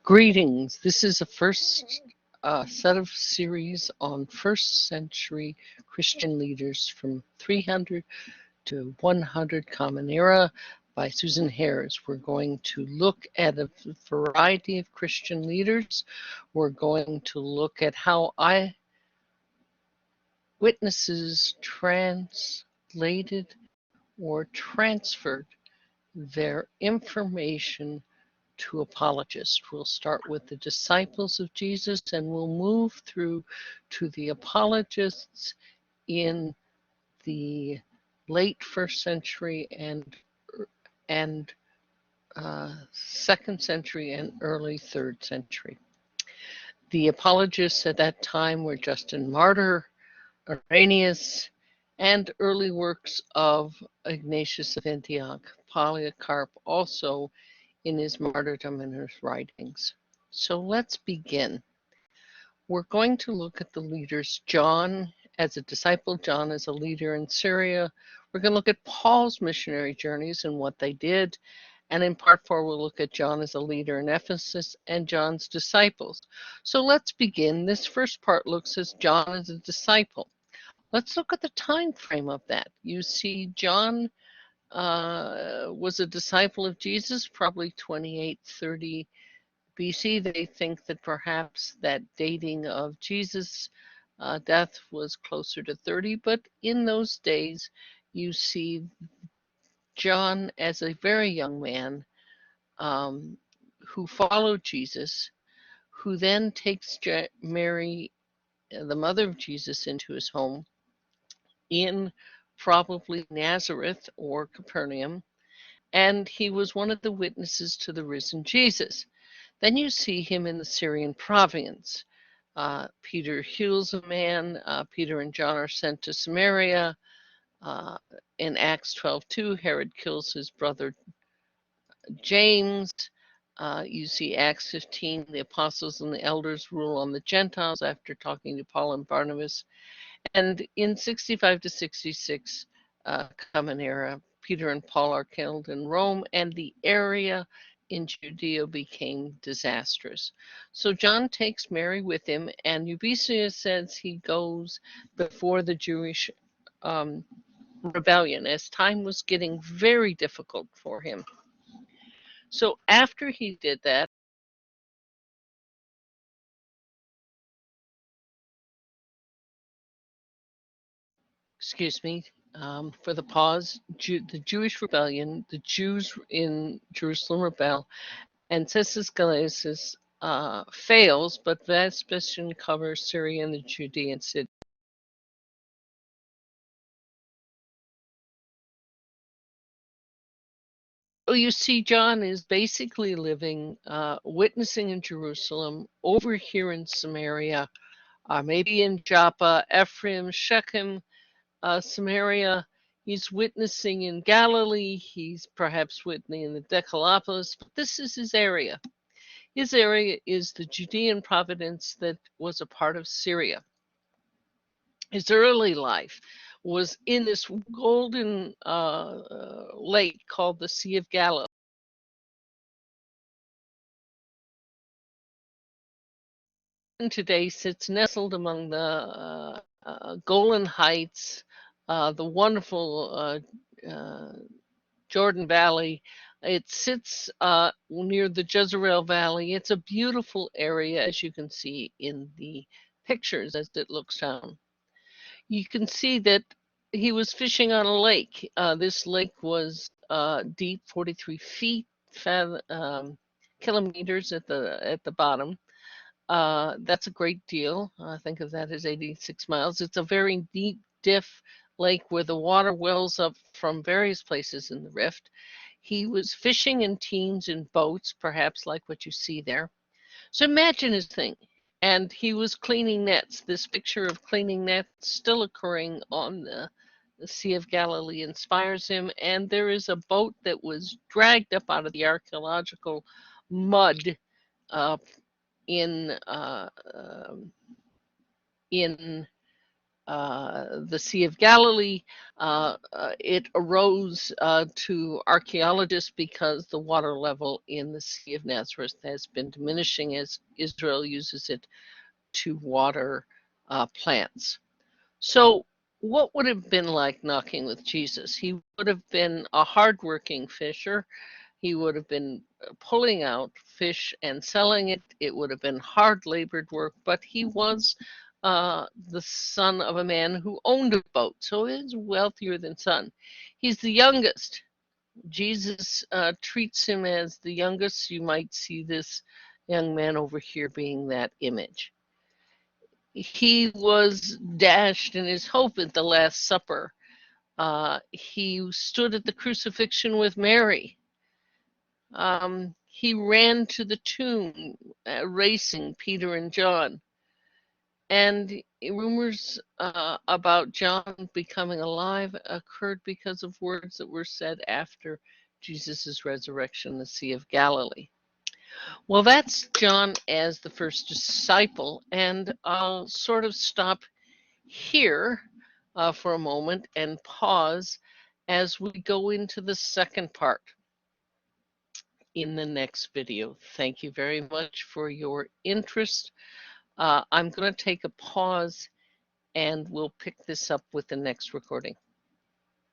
Greetings. This is the first set of series on first century Christian leaders from 300 to 100 Common Era by Susan Harris. We're going to look at a variety of Christian leaders. We're going to look at how eyewitnesses translated or transferred their information to apologists. We'll start with the disciples of Jesus and we'll move through to the apologists in the late first century and second century and early third century. The apologists at that time were Justin Martyr, Irenaeus, and early works of Ignatius of Antioch, Polycarp also in his martyrdom and his writings. So let's begin. We're going to look at the leaders, John as a disciple, John as a leader in Syria. We're going to look at Paul's missionary journeys and what they did. And in part 4, we'll look at John as a leader in Ephesus and John's disciples. So let's begin. This first part looks at John as a disciple. Let's look at the time frame of that. You see John was a disciple of Jesus, probably 2830 BC. They think that perhaps that dating of Jesus' death was closer to 30, but in those days you see John as a very young man who followed Jesus, who then takes Mary, the mother of Jesus, into his home in probably Nazareth or Capernaum, and he was one of the witnesses to the risen Jesus. Then you see him in the Syrian province. Peter heals a man. Peter and John are sent to Samaria. In Acts 12:2, Herod kills his brother James. You see Acts 15, the apostles and the elders rule on the Gentiles after talking to Paul and Barnabas. And in 65 to 66 Common Era, Peter and Paul are killed in Rome, and the area in Judea became disastrous. So John takes Mary with him, and Eusebius says he goes before the Jewish rebellion as time was getting very difficult for him. So after he did that, for the pause, the Jewish rebellion, the Jews in Jerusalem rebel, and Census Galileus fails, but Vespasian covers Syria and the Judean city. So you see, John is basically living, witnessing in Jerusalem, over here in Samaria, maybe in Joppa, Ephraim, Shechem, Samaria. He's witnessing in Galilee. He's perhaps witnessing in the Decapolis, but this is his area. His area is the Judean province that was a part of Syria. His early life was in this golden lake called the Sea of Galilee. And today sits nestled among the Golan Heights, the wonderful Jordan Valley. It sits near the Jezreel Valley. It's a beautiful area, as you can see in the pictures as it looks down. You can see that he was fishing on a lake. This lake was deep, 43 feet, kilometers at the bottom. That's a great deal. Think of that as 86 miles. It's a very deep, diff lake where the water wells up from various places in the rift. He was fishing in teams in boats, perhaps like what you see there. So imagine his thing. And he was cleaning nets. This picture of cleaning nets still occurring on the Sea of Galilee inspires him. And there is a boat that was dragged up out of the archaeological mud in the Sea of Galilee. It arose to archaeologists because the water level in the Sea of Nazareth has been diminishing as Israel uses it to water plants. So what would have been like knocking with Jesus? He would have been a hardworking fisher. He would have been pulling out fish and selling it. It would have been hard labored work, but he was the son of a man who owned a boat, so he's wealthier than son. He's the youngest. Jesus treats him as the youngest. You might see this young man over here being that image. He was dashed in his hope at the Last Supper. He stood at the crucifixion with Mary. He ran to the tomb, racing Peter and John. And rumors about John becoming alive occurred because of words that were said after Jesus' resurrection in the Sea of Galilee. Well, that's John as the first disciple, and I'll sort of stop here for a moment and pause as we go into the second part in the next video. Thank you very much for your interest. I'm going to take a pause and we'll pick this up with the next recording.